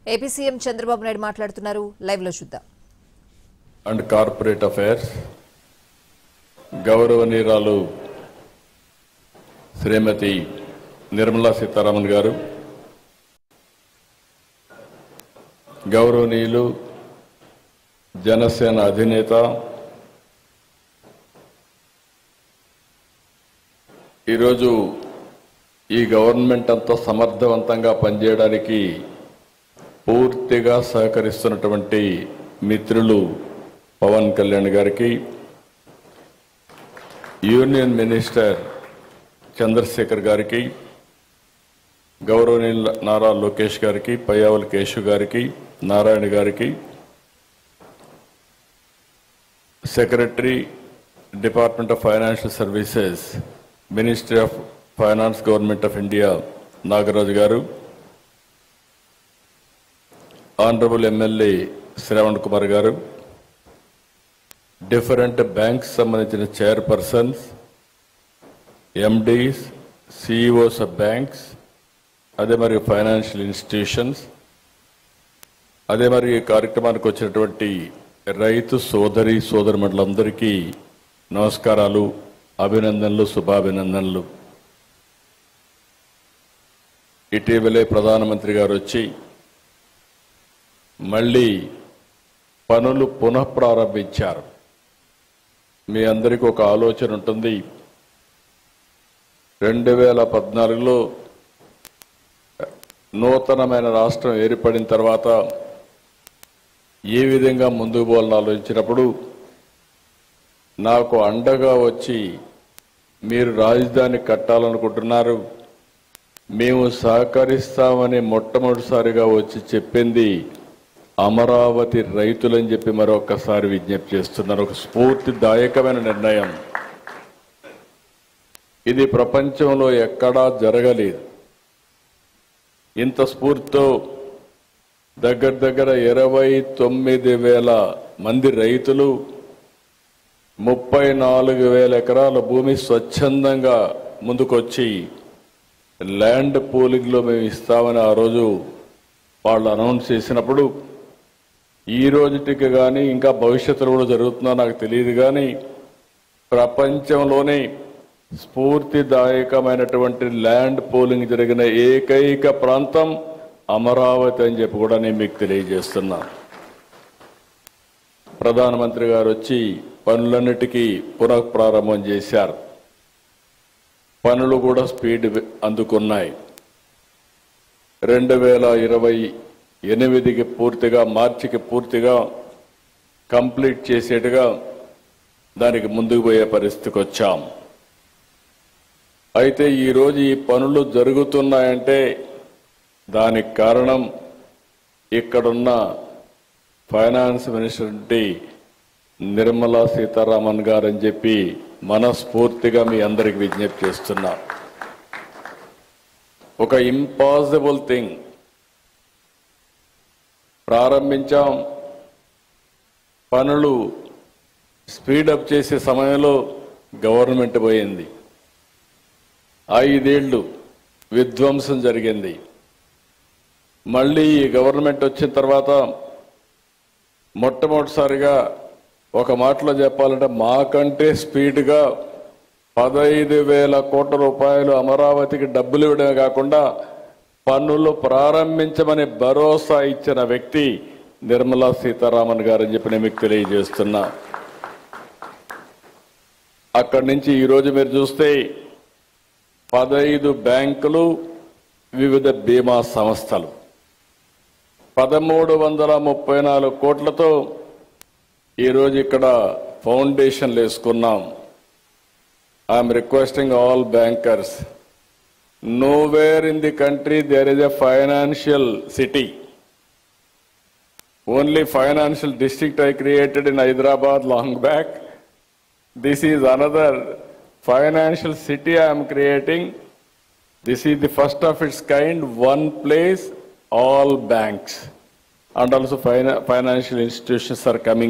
AP CM Chandrababu Naidu మాట్లాడుతున్నారు. Live లో చూద్దాం. అండ్ కార్పొరేట్ అఫైర్స్ గౌరవనీయురాలు శ్రీమతి నిర్మలా సీతారామన్ గారు, గౌరవనీయులు జనసేన అధినేత, ఈరోజు ఈ గవర్నమెంట్ అంతా సమర్థవంతంగా పనిచేయడానికి పూర్తిగా సహకరిస్తున్నటువంటి మిత్రులు పవన్ కళ్యాణ్ గారికి, యూనియన్ మినిస్టర్ చంద్రశేఖర్ గారికి, గౌరవనీయులు నారా లోకేష్ గారికి, పయ్యావుల కేశవ్ గారికి, నారాయణ గారికి, secretary department of financial services, ministry of finance, government of India Nagaraju గారు, ఆనరబుల్ ఎమ్మెల్యే శ్రవణ్ కుమార్ గారు, డిఫరెంట్ బ్యాంక్స్ సంబంధించిన chairpersons, MDs, CEOs of banks, అదే మరి ఫైనాన్షియల్ ఇన్స్టిట్యూషన్స్, అదే మరి ఈ కార్యక్రమానికి వచ్చినటువంటి రైతు సోదరి సోదరుమణులందరికీ నమస్కారాలు, అభినందనలు, శుభాభినందనలు. ఇటీవలే ప్రధానమంత్రి గారు వచ్చి మళ్ళీ పనులు పునఃప్రారంభించారు. మీ అందరికీ ఒక ఆలోచన ఉంటుంది. 2014లో నూతనమైన రాష్ట్రం ఏర్పడిన తర్వాత ఏ విధంగా ముందుకు పోవాలని ఆలోచించినప్పుడు నాకు అండగా వచ్చి మీరు రాజధాని కట్టాలనుకుంటున్నారు, మేము సహకరిస్తామని మొట్టమొదటిసారిగా వచ్చి చెప్పింది అమరావతి రైతులని చెప్పి మరొకసారి విజ్ఞప్తి చేస్తున్నారు. ఒక స్ఫూర్తిదాయకమైన నిర్ణయం. ఇది ప్రపంచంలో ఎక్కడా జరగలేదు. ఇంత స్ఫూర్తితో దగ్గర 29,000 మంది రైతులు 34,000 ఎకరాల భూమి స్వచ్ఛందంగా ముందుకొచ్చి ల్యాండ్ పూలింగ్లో మేము ఇస్తామని ఆ రోజు వాళ్ళు అనౌన్స్ చేసినప్పుడు, ఈ రోజుటికి కానీ ఇంకా భవిష్యత్తులో కూడా జరుగుతుందో నాకు తెలియదు కానీ ప్రపంచంలోనే స్ఫూర్తిదాయకమైనటువంటి ల్యాండ్ పూలింగ్ జరిగిన ఏకైక ప్రాంతం అమరావతి అని చెప్పి కూడా నేను మీకు తెలియజేస్తున్నా. ప్రధానమంత్రి గారు వచ్చి పనులన్నిటికీ పునఃప్రారంభం చేశారు. పనులు కూడా స్పీడ్ అందుకున్నాయి. 2028కి పూర్తిగా, మార్చికి పూర్తిగా కంప్లీట్ చేసేట్టుగా దానికి ముందుకు పోయే పరిస్థితికి వచ్చాం. అయితే ఈరోజు ఈ పనులు జరుగుతున్నాయంటే దానికి కారణం ఇక్కడున్న ఫైనాన్స్ మినిస్టర్ నిర్మలా సీతారామన్ గారు అని చెప్పి మనస్ఫూర్తిగా మీ అందరికి విజ్ఞప్తి చేస్తున్నా. ఒక ఇంపాసిబుల్ థింగ్ ప్రారంభించాం. పనులు స్పీడప్ చేసే సమయంలో గవర్నమెంట్ పోయింది. 5 ఏళ్లు విధ్వంసం జరిగింది. మళ్ళీ ఈ గవర్నమెంట్ వచ్చిన తర్వాత మొట్టమొదటిసారిగా ఒక మాటలో చెప్పాలంటే మాకంటే స్పీడ్గా 15,000 కోట్ల రూపాయలు అమరావతికి డబ్బులు ఇవ్వడమే కాకుండా పనులు ప్రారంభించమని భరోసా ఇచ్చిన వ్యక్తి నిర్మలా సీతారామన్ గారు అని చెప్పి నేను మీకు తెలియజేస్తున్నా. అక్కడి నుంచి ఈరోజు మీరు చూస్తే 15 బ్యాంకులు, వివిధ బీమా సంస్థలు 1334 కోట్లతో ఈరోజు ఇక్కడ ఫౌండేషన్లు వేసుకున్నాం. I'm requesting all bankers, nowhere in the country there is a financial city. Only financial district I created in Hyderabad long back. This is another financial city I am creating. This is the first of its kind, one place, all banks and also financial institutions are coming.